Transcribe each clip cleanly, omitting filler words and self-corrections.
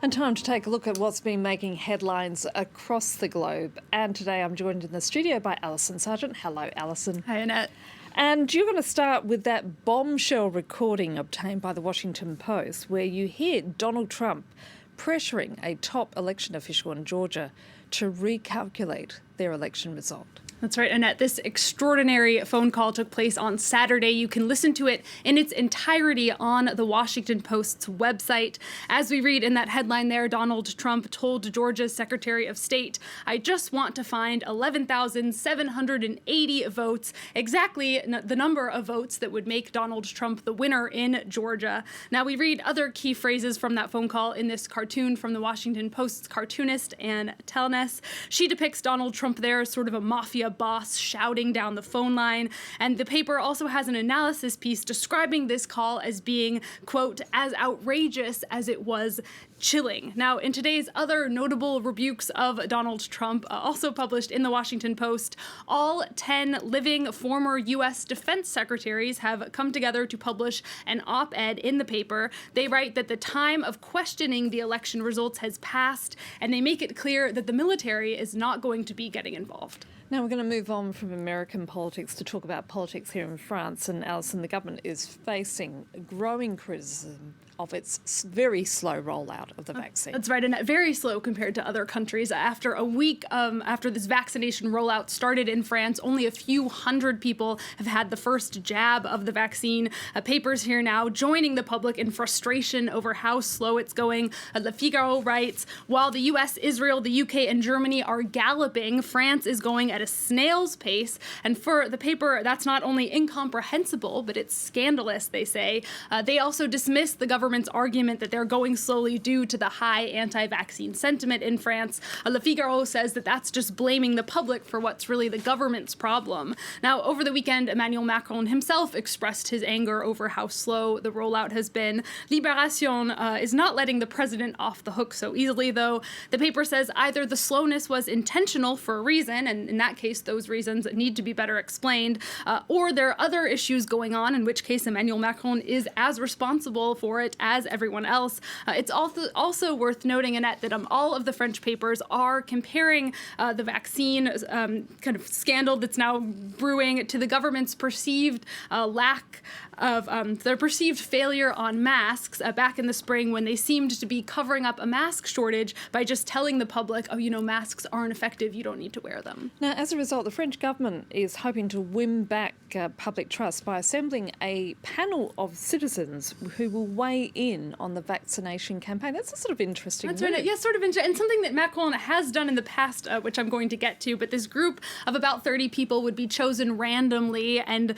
And time to take a look at what's been making headlines across the globe. And today I'm joined in the studio by Alison Sargent. Hello, Alison. Hi, Annette. And you're going to start with that bombshell recording obtained by the Washington Post, where you hear Donald Trump pressuring a top election official in Georgia to recalculate their election result. That's right, Annette. This extraordinary phone call took place on Saturday. You can listen to it in its entirety on the Washington Post's website. As we read in that headline there, Donald Trump told Georgia's Secretary of State, "I just want to find 11,780 votes, exactly the number of votes that would make Donald Trump the winner in Georgia." Now, we read other key phrases from that phone call in this cartoon from the Washington Post's cartoonist, Ann Telness. She depicts Donald Trump there as sort of a mafia boss shouting down the phone line. And the paper also has an analysis piece describing this call as being, quote, as outrageous as it was chilling. Now, in today's other notable rebukes of Donald Trump, also published in the Washington Post, all 10 living former U.S. defense secretaries have come together to publish an op-ed in the paper. They write that the time of questioning the election results has passed, and they make it clear that the military is not going to be getting involved. Now we're going to move on from American politics to talk about politics here in France. And Alison, the government is facing growing criticism of its very slow rollout of the vaccine. That's right, and very slow compared to other countries. After a week after this vaccination rollout started in France, only a few hundred people have had the first jab of the vaccine. Papers here now joining the public in frustration over how slow it's going. Le Figaro writes, while the US, Israel, the UK, and Germany are galloping, France is going at a snail's pace. And for the paper, that's not only incomprehensible, but it's scandalous, they say. They also dismiss the government's argument that they're going slowly due to the high anti-vaccine sentiment in France. Le Figaro says that that's just blaming the public for what's really the government's problem. Now, over the weekend, Emmanuel Macron himself expressed his anger over how slow the rollout has been. Libération is not letting the president off the hook so easily, though. The paper says either the slowness was intentional for a reason, and in that case, those reasons need to be better explained, or there are other issues going on, in which case Emmanuel Macron is as responsible for it as everyone else. It's also worth noting, Annette, that all of the French papers are comparing the vaccine kind of scandal that's now brewing to the government's perceived lack of their perceived failure on masks back in the spring, when they seemed to be covering up a mask shortage by just telling the public, oh, you know, masks aren't effective, you don't need to wear them. Now, as a result, the French government is hoping to win back public trust by assembling a panel of citizens who will weigh in on the vaccination campaign. That's a sort of interesting That's move. right. Yes, sort of interesting. And something that Macron has done in the past, which I'm going to get to, but this group of about 30 people would be chosen randomly and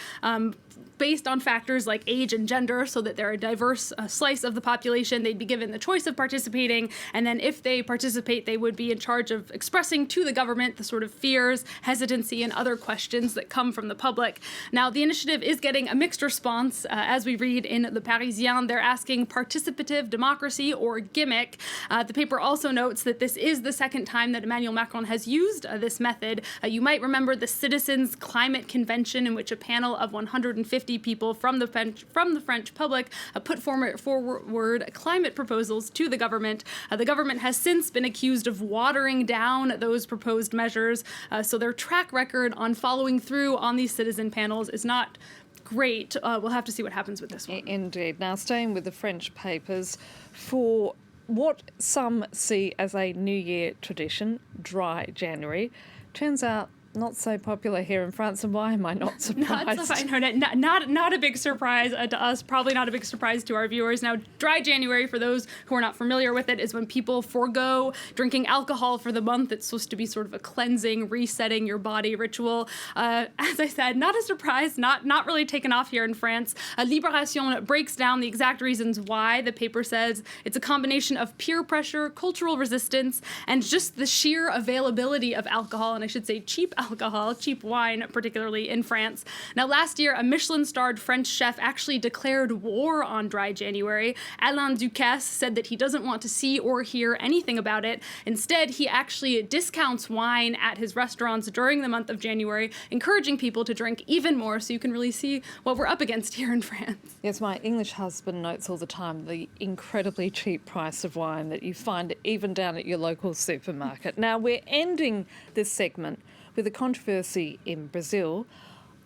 based on factors like age and gender, so that they're a diverse slice of the population. They'd be given the choice of participating, and then if they participate, they would be in charge of expressing to the government the sort of fears, hesitancy, and other questions that come from the public. Now, the initiative is getting a mixed response. As we read in Le Parisien, they're asking participative democracy or gimmick. The paper also notes that this is the second time that Emmanuel Macron has used this method. You might remember the Citizens Climate Convention, in which a panel of 150 people from the French public put forward climate proposals to the government. The government has since been accused of watering down those proposed measures, so their track record on following through on these citizen panels is not great. We'll have to see what happens with this one. Indeed. Now, staying with the French papers, for what some see as a New Year tradition, dry January, turns out not so popular here in France. And why am I not surprised? Not a big surprise to us, probably not a big surprise to our viewers. Now, dry January, for those who are not familiar with it, is when people forego drinking alcohol for the month. It's supposed to be sort of a cleansing, resetting your body ritual. As I said, not a surprise, not really taken off here in France. Libération breaks down the exact reasons why. The paper says it's a combination of peer pressure, cultural resistance, and just the sheer availability of alcohol, and I should say cheap alcohol, cheap wine, particularly in France. Now, last year, a Michelin-starred French chef actually declared war on Dry January. Alain Ducasse said that he doesn't want to see or hear anything about it. Instead, he actually discounts wine at his restaurants during the month of January, encouraging people to drink even more, so you can really see what we're up against here in France. Yes, my English husband notes all the time the incredibly cheap price of wine that you find even down at your local supermarket. Now, we're ending this segment with a controversy in Brazil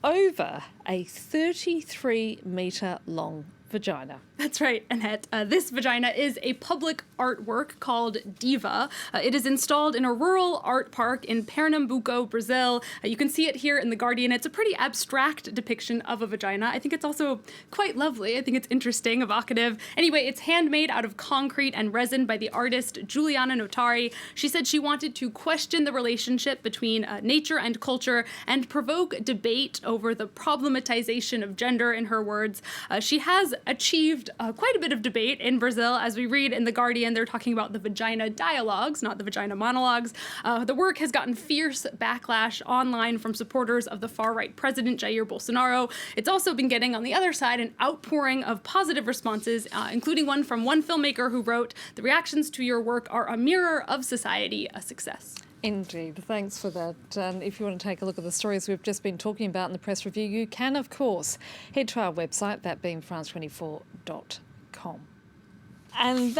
over a 33-metre long vagina. That's right, Annette. This vagina is a public artwork called Diva. It is installed in a rural art park in Pernambuco, Brazil. You can see it here in The Guardian. It's a pretty abstract depiction of a vagina. I think it's also quite lovely. I think it's interesting, evocative. Anyway, it's handmade out of concrete and resin by the artist Juliana Notari. She said she wanted to question the relationship between nature and culture and provoke debate over the problematization of gender, in her words. She has achieved quite a bit of debate in Brazil. As we read in The Guardian, they're talking about the vagina dialogues, not the vagina monologues. The work has gotten fierce backlash online from supporters of the far-right president, Jair Bolsonaro. It's also been getting, on the other side, an outpouring of positive responses, including one from one filmmaker who wrote, "The reactions to your work are a mirror of society, a success." Indeed. Thanks for that. And if you want to take a look at the stories we've just been talking about in the press review, you can, of course, head to our website, that being france24.com. And that